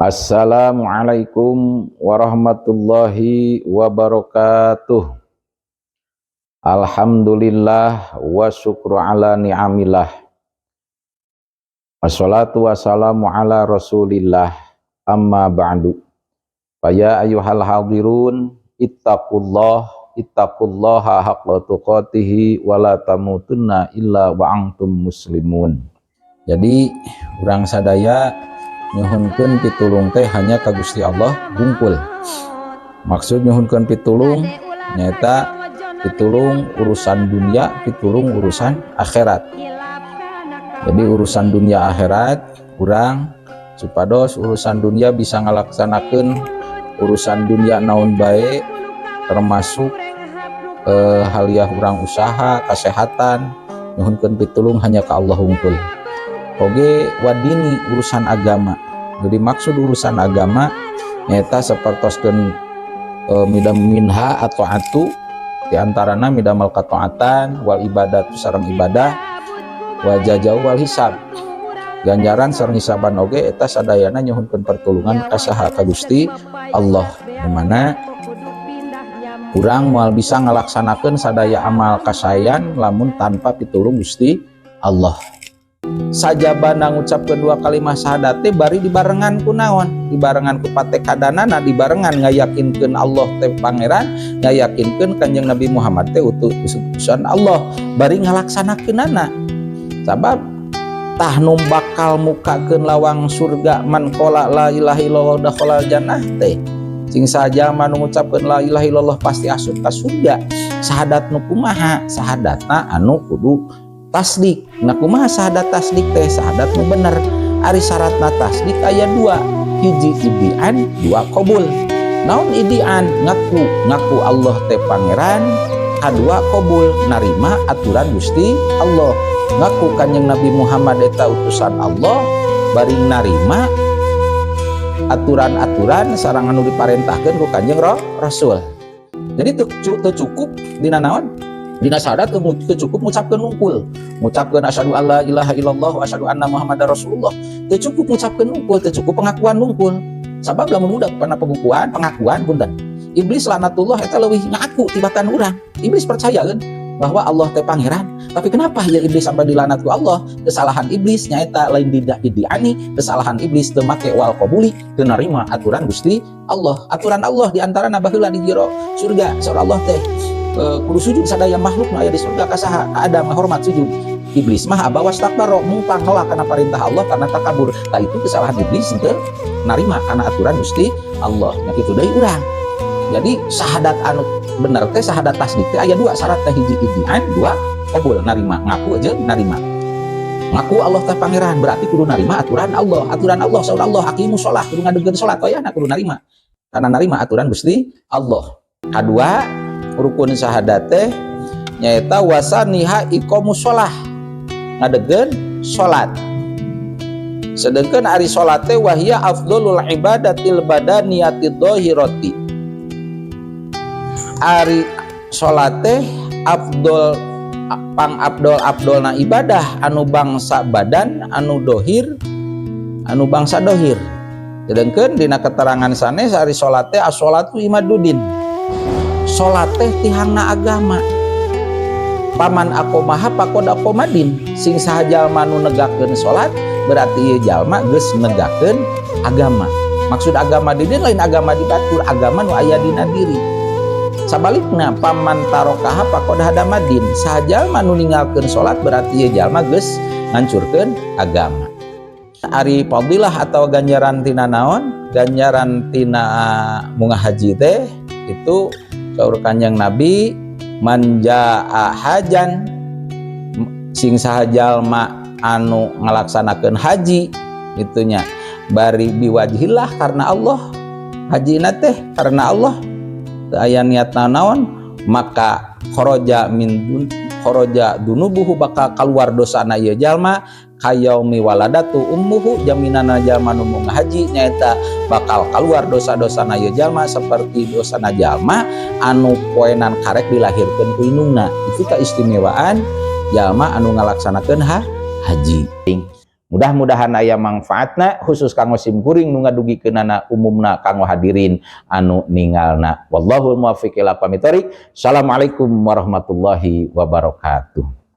Assalamualaikum warahmatullahi wabarakatuh. Alhamdulillah wa syukru ala ni'amillah. Wassalatu wassalamu ala rasulillah. Amma ba'du. Faya ayyuhal hadirun ittaqullaha haqqa tuqatihi wa la tamutunna illa wa antum muslimun. Jadi urang sadaya nyuhunkeun pitulung teh hanya ka Gusti Allah bungkul. Maksud nyuhunkeun pitulung nyata pitulung urusan dunia, pitulung urusan akhirat. Jadi urusan dunia akhirat urang supados urusan dunia bisa ngalaksanakeun urusan dunia naon bae termasuk haliah urang usaha, kesehatan, nyuhunkeun pitulung hanya ka Allah hungkul. Oge wadini urusan agama. Jadi maksud urusan agama nyata sapertoskeun midam minha atau atu diantarana midamal kataatan wal ibadatu sareng ibadah wa jajau wal hisab. Ganjaran sareng hisaban oge eta sadayana nyuhunkeun pertulungan ka saha ka Gusti Allah. Di mana urang moal bisa ngalaksanakeun sadaya amal kasayan lamun tanpa pitulung Gusti Allah. Sajabana ngucapkeun dua kalimat syahadat teh bari dibarengan ku naon? Dibarengan ku patekadanana, dibarengan ngayakinkeun Allah teh pangeran, ngayakinkeun Kanjeng Nabi Muhammad teh utusan Allah, bari ngalaksanakeunana. Sabab tah nu bakal mukakeun lawang surga man qala la ilaha illallah dakhala jannah teh. Sing saja manu ngucapkeun la ilaha illallah pasti asup ka surga. Syahadat nu kumaha? Syahadatna anu kudu tasdik. Nah kumaha syahadat tasdik teh? Syahadat nu bener. Ari syaratna tasdik aya dua, hiji idian, dua qabul. Naon idian? Ngaku Allah teh pangeran. Kadua qabul, narima aturan Gusti Allah. Ngaku Kanjeng Nabi Muhammad eta utusan Allah, bari narima aturan-aturan sareng anu diparentahkeun ku Kanjeng Rasul. Jadi teu cukup dina naon? Dina syahadat teu cukup ngucapkeun nungkul. Ngucapkeun asyhadu alla ilaha illallah wa asyhadu anna muhammadar rasulullah. Teu cukup ngucapkeun nungkul, teu cukup pengakuan nungkul. Sabab lamun budak pana pengakuan punten. Iblis laknatullah eta leuwih ngaku tibatan urang. Iblis percayakeun bahwa Allah teh pangeran. Tapi kenapa ya iblis sampai dilaknat ku Allah? Kesalahan iblis nyaeta lain tidak idiani, kesalahan iblis teu make wal qabuli, teu narima aturan Gusti Allah. Aturan Allah diantarana baheula di jero surga saur Allah teh kudu sujud sadaya makhluk nu aya di surga ka saha? Ka Adam hormat sujud. Iblis mah aba wastakbaro mumpang nolak kana perintah Allah karena takabur. Tah itu kesalahan iblis teu narima kana aturan Gusti Allah. Nya kitu deui urang. Jadi syahadat anu bener teh syahadat tasdik teh aya dua syarat teh, hiji idian, dua qabul, narima. Ngaku aja narima. Ngaku Allah teh pangeran berarti kudu narima aturan Allah. Aturan Allah saur Allah hakimus sholat, kudu ngadegkeun salat we kudu narima. Karena narima aturan Gusti Allah. Kadua rukun syahadat teh nyaeta wasaniha iqamus shalah, ngadegkeun salat. Sedengkeun ari salat teh wahia afdhalul ibadatil badaniyatid dhahirati. Ari salat teh afdol abdolna ibadah anu bangsa badan anu dohir anu bangsa dohir. Sedengkeun dina keterangan sanes ari salat teh as-sholatu imaduddin. Salat teh tihangna agama. Paman aqomaha faqad aqomadin. Sing saha jalma nu negakeun salat berarti ieu jalma geus negakeun agama. Maksud agama di dieu lain agama di batur, agama nu aya dina diri. Sabalikna paman tarokaha faqad hadamadin. Saha jalma nu ninggalkeun salat berarti ieu jalma geus ngancurkeun agama. Ari fadilah atau ganjaran tina naon? Ganjaran tina munggah haji teh itu saur Kanjeng Nabi manjaa hajan sing saha jalma anu ngalaksanakeun haji itunya bari biwajhillah karena Allah, hajina teh karena Allah teu aya niatna naon, maka kharaja dunubuhu bakal kaluar dosana ieu jalma kayaumi waladatu ummuhu, jaminana jalma nu munggah haji nyaeta bakal kaluar dosa-dosana ieu jalma seperti dosana jalma anu poenan karek dilahirkeun ku indungna. Itu keistimewaan jalma anu ngalaksanakeun haji. Mudah-mudahan aya manfaatna khusus kanggo sim kuring nu ngadugikeunana umumna kanggo hadirin anu ningalna. Wallahul muwaffiq ila aqwamit thoriq. Assalamualaikum warahmatullahi wabarakatuh.